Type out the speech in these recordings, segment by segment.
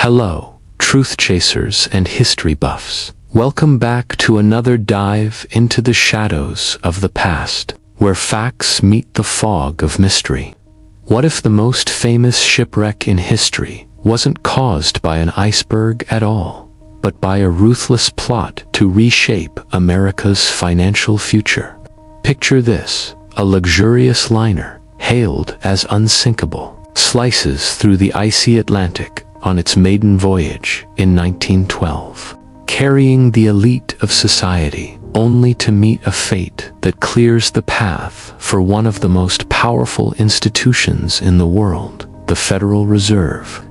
Hello, truth chasers and history buffs. Welcome back to another dive into the shadows of the past, where facts meet the fog of mystery. What if the most famous shipwreck in history wasn't caused by an iceberg at all, but by a ruthless plot to reshape America's financial future? Picture this: a luxurious liner, hailed as unsinkable, slices through the icy Atlantic on its maiden voyage in 1912, carrying the elite of society, only to meet a fate that clears the path for one of the most powerful institutions in the world, the Federal Reserve.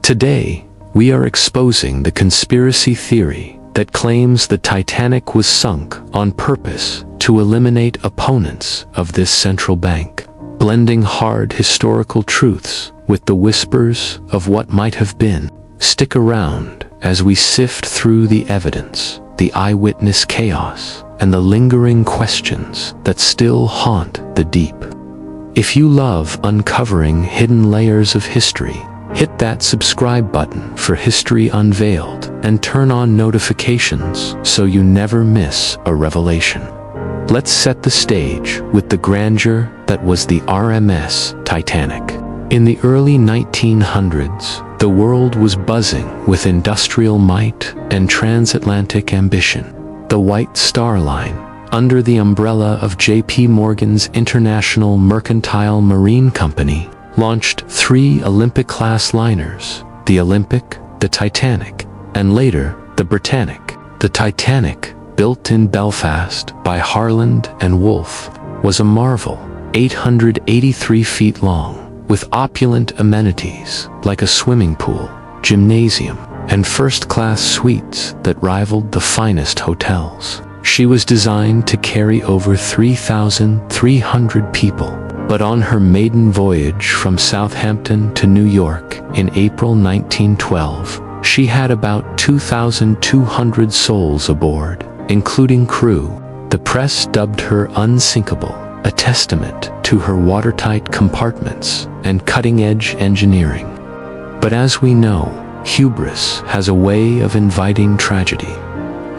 Today, we are exposing the conspiracy theory that claims the Titanic was sunk on purpose to eliminate opponents of this central bank, blending hard historical truths with the whispers of what might have been. Stick around as we sift through the evidence, the eyewitness chaos, and the lingering questions that still haunt the deep. If you love uncovering hidden layers of history, hit that subscribe button for History Unveiled and turn on notifications so you never miss a revelation. Let's set the stage with the grandeur that was the RMS Titanic. In the early 1900s, the world was buzzing with industrial might and transatlantic ambition. The White Star Line, under the umbrella of J.P. Morgan's International Mercantile Marine Company, launched 3 Olympic-class liners: the Olympic, the Titanic, and later, the Britannic. The Titanic, built in Belfast by Harland and Wolff, was a marvel, 883 feet long, with opulent amenities like a swimming pool, gymnasium, and first-class suites that rivaled the finest hotels. She was designed to carry over 3,300 people, but on her maiden voyage from Southampton to New York in April 1912, she had about 2,200 souls aboard, including crew. The press dubbed her unsinkable, a testament to her watertight compartments and cutting-edge engineering. But as we know, hubris has a way of inviting tragedy.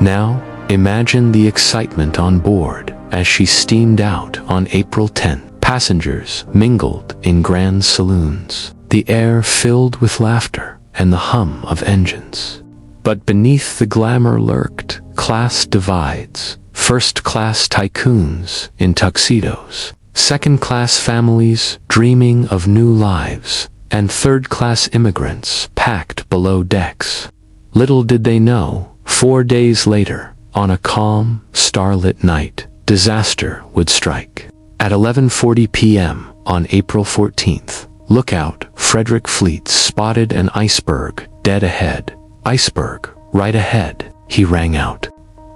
Now, imagine the excitement on board as she steamed out on April 10th. Passengers mingled in grand saloons, the air filled with laughter and the hum of engines. But beneath the glamour lurked class divides: first-class tycoons in tuxedos, second-class families dreaming of new lives, and third-class immigrants packed below decks. Little did they know, 4 days later, on a calm, starlit night, disaster would strike. At 11:40 p.m. on April 14th, lookout Frederick Fleet spotted an iceberg dead ahead. "Iceberg, right ahead," he rang out.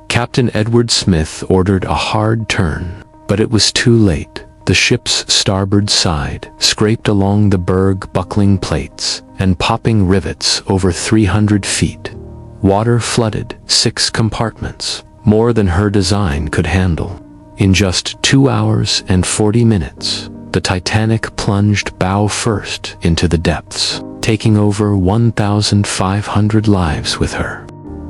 Captain Edward Smith ordered a hard turn, but it was too late. The ship's starboard side scraped along the berg, buckling plates and popping rivets over 300 feet. Water flooded 6 compartments, more than her design could handle. In just 2 hours and 40 minutes, the Titanic plunged bow first into the depths, taking over 1,500 lives with her.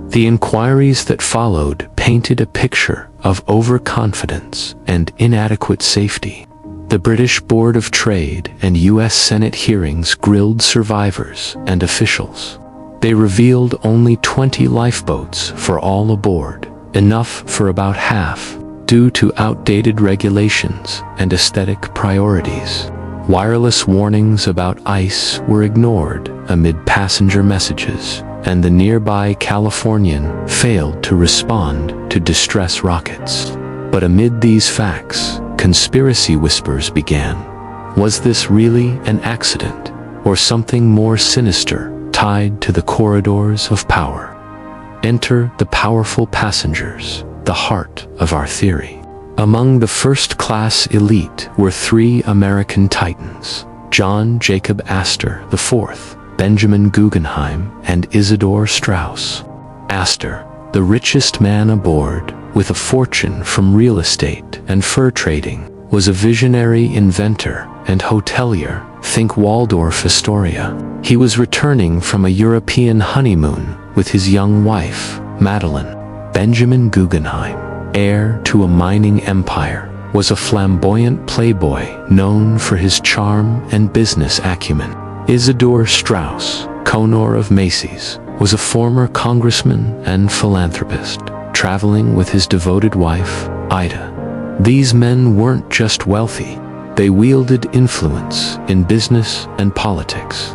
The inquiries that followed painted a picture of overconfidence and inadequate safety. The British Board of Trade and U.S. Senate hearings grilled survivors and officials. They revealed only 20 lifeboats for all aboard, enough for about half, due to outdated regulations and aesthetic priorities. Wireless warnings about ice were ignored amid passenger messages, and the nearby Californian failed to respond to distress rockets. But amid these facts, conspiracy whispers began. Was this really an accident, or something more sinister tied to the corridors of power? Enter the powerful passengers, the heart of our theory. Among the first-class elite were 3 American titans: John Jacob Astor IV, Benjamin Guggenheim, and Isidor Straus. Astor, the richest man aboard, with a fortune from real estate and fur trading, was a visionary inventor and hotelier Think Waldorf Astoria. He was returning from a European honeymoon with his young wife, Madeline. Benjamin Guggenheim, heir to a mining empire, was a flamboyant playboy known for his charm and business acumen. Isidor Straus, Conor of Macy's, was a former congressman and philanthropist, traveling with his devoted wife, Ida. These men weren't just wealthy, they wielded influence in business and politics.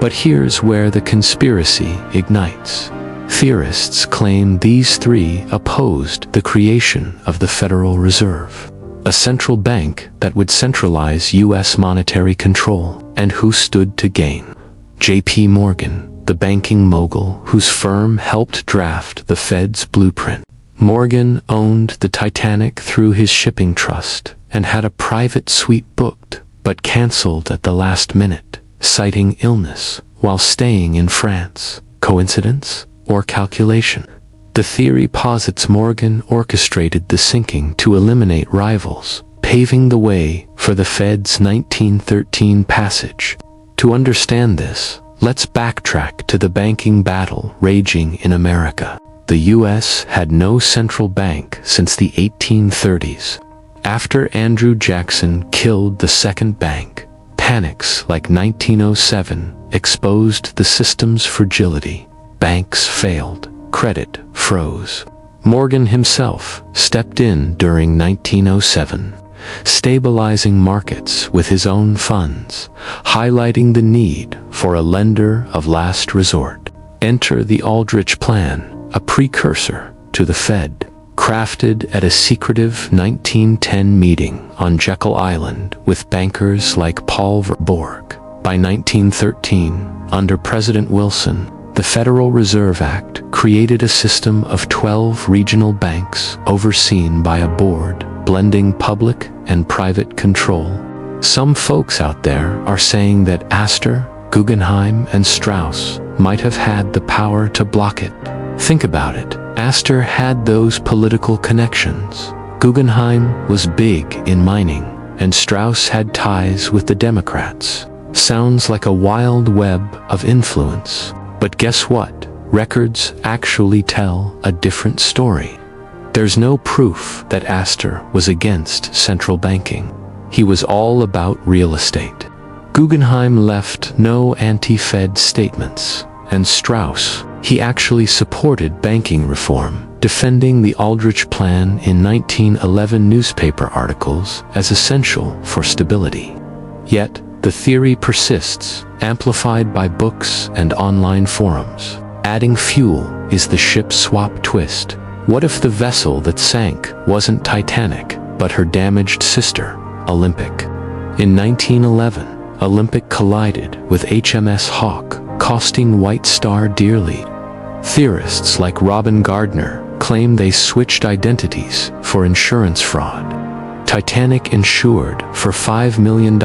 But here's where the conspiracy ignites. Theorists claim these three opposed the creation of the Federal Reserve, a central bank that would centralize U.S. monetary control. And who stood to gain? J.P. Morgan, the banking mogul whose firm helped draft the Fed's blueprint. Morgan owned the Titanic through his shipping trust and had a private suite booked, but canceled at the last minute, citing illness while staying in France. Coincidence or calculation? The theory posits Morgan orchestrated the sinking to eliminate rivals, paving the way for the Fed's 1913 passage. To understand this, let's backtrack to the banking battle raging in America. The U.S. had no central bank since the 1830s. After Andrew Jackson killed the second bank, panics like 1907 exposed the system's fragility. Banks failed, credit froze. Morgan himself stepped in during 1907, stabilizing markets with his own funds, highlighting the need for a lender of last resort. Enter the Aldrich Plan, a precursor to the Fed, crafted at a secretive 1910 meeting on Jekyll Island with bankers like Paul Verborg. By 1913, under President Wilson, the Federal Reserve Act created a system of 12 regional banks overseen by a board, blending public and private control. Some folks out there are saying that Astor, Guggenheim, and Strauss might have had the power to block it. Think about it. Astor had those political connections. Guggenheim was big in mining, and Strauss had ties with the Democrats. Sounds like a wild web of influence. But guess what? Records actually tell a different story. There's no proof that Astor was against central banking. He was all about real estate. Guggenheim left no anti-Fed statements, and Strauss, he actually supported banking reform, defending the Aldrich Plan in 1911 newspaper articles as essential for stability. Yet, the theory persists, amplified by books and online forums. Adding fuel is the ship swap twist. What if the vessel that sank wasn't Titanic, but her damaged sister, Olympic? In 1911, Olympic collided with HMS Hawke, costing White Star dearly. Theorists like Robin Gardner claim they switched identities for insurance fraud. Titanic, insured for $5 million,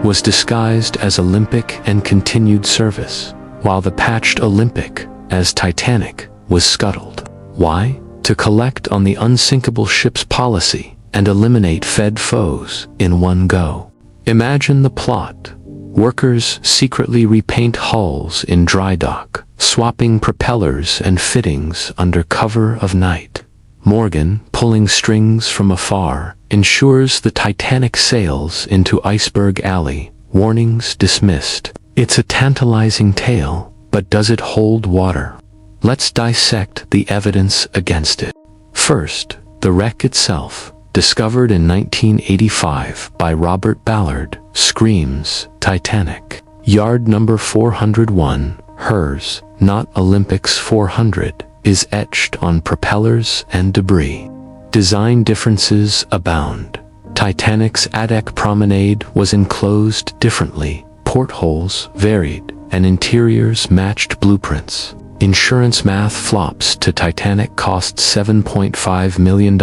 was disguised as Olympic and continued service, while the patched Olympic, as Titanic, was scuttled. Why? To collect on the unsinkable ship's policy and eliminate Fed foes in one go. Imagine the plot. Workers secretly repaint hulls in dry dock, swapping propellers and fittings under cover of night. Morgan, pulling strings from afar, ensures the Titanic sails into Iceberg Alley, warnings dismissed. It's a tantalizing tale, but does it hold water? Let's dissect the evidence against it. First, the wreck itself, discovered in 1985 by Robert Ballard, screams Titanic. Yard number 401, hers, not Olympic's 400, is etched on propellers and debris. Design differences abound. Titanic's Adeck promenade was enclosed differently, portholes varied, and interiors matched blueprints. Insurance math flops to Titanic cost $7.5 million,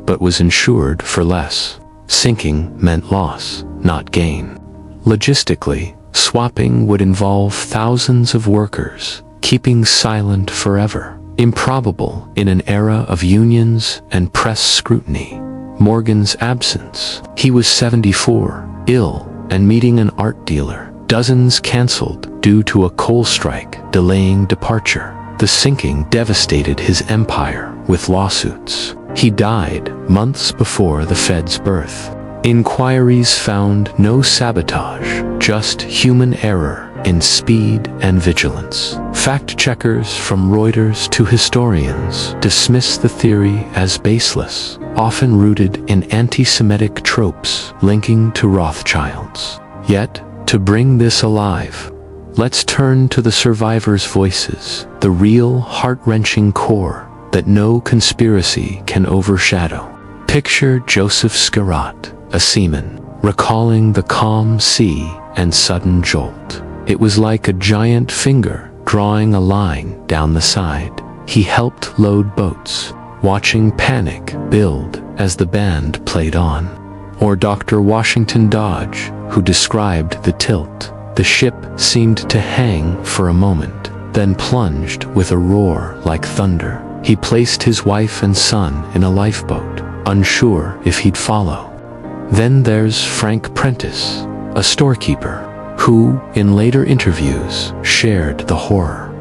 but was insured for less. Sinking meant loss, not gain. Logistically, swapping would involve thousands of workers, keeping silent forever. Improbable in an era of unions and press scrutiny. Morgan's absence. He was 74, ill, and meeting an art dealer. Dozens canceled due to a coal strike delaying departure. The sinking devastated his empire with lawsuits. He died months before the Fed's birth. Inquiries found no sabotage, just human error in speed and vigilance. Fact-checkers from Reuters to historians dismiss the theory as baseless, often rooted in anti-Semitic tropes linking to Rothschilds. Yet, to bring this alive, let's turn to the survivors' voices, the real heart-wrenching core that no conspiracy can overshadow. Picture Joseph Scarrat, a seaman, recalling the calm sea and sudden jolt. It was like a giant finger drawing a line down the side. He helped load boats, watching panic build as the band played on. Or Dr. Washington Dodge, who described the tilt. The ship seemed to hang for a moment, then plunged with a roar like thunder. He placed his wife and son in a lifeboat, unsure if he'd follow. Then there's Frank Prentice, a storekeeper, who, in later interviews, shared the horror.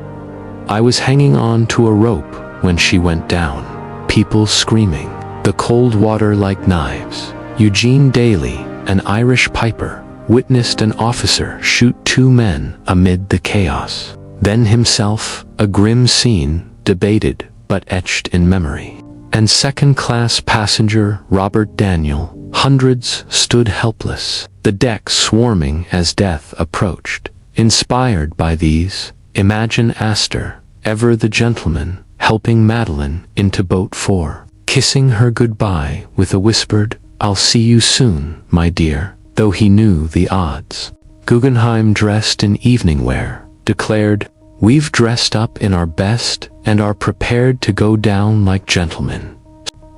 "I was hanging on to a rope when she went down, people screaming, the cold water like knives." Eugene Daly, an Irish piper, witnessed an officer shoot 2 men amid the chaos. Then himself, a grim scene, debated but etched in memory. And second-class passenger Robert Daniel, hundreds stood helpless, the deck swarming as death approached. Inspired by these, imagine Astor, ever the gentleman, helping Madeline into boat 4, kissing her goodbye with a whispered, "I'll see you soon, my dear," though he knew the odds. Guggenheim, dressed in evening wear, declared, "We've dressed up in our best and are prepared to go down like gentlemen."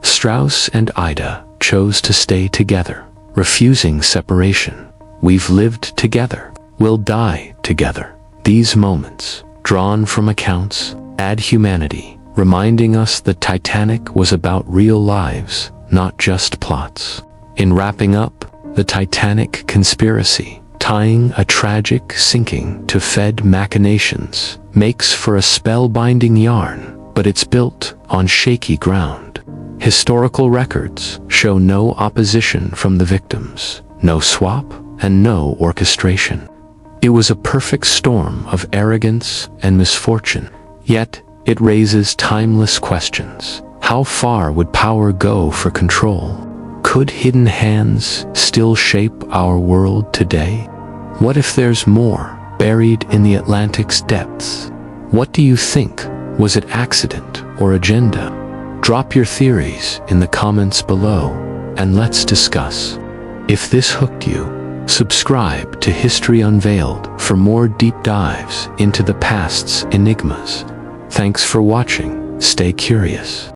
Strauss and Ida chose to stay together, refusing separation. "We've lived together. We'll die together." These moments, drawn from accounts, add humanity, reminding us the Titanic was about real lives, not just plots. In wrapping up, the Titanic conspiracy, tying a tragic sinking to Fed machinations, makes for a spellbinding yarn, but it's built on shaky ground. Historical records show no opposition from the victims, no swap, and no orchestration. It was a perfect storm of arrogance and misfortune, yet it raises timeless questions. How far would power go for control? Could hidden hands still shape our world today? What if there's more buried in the Atlantic's depths? What do you think? Was it accident or agenda? Drop your theories in the comments below, and let's discuss. If this hooked you, subscribe to History Unveiled for more deep dives into the past's enigmas. Thanks for watching. Stay curious.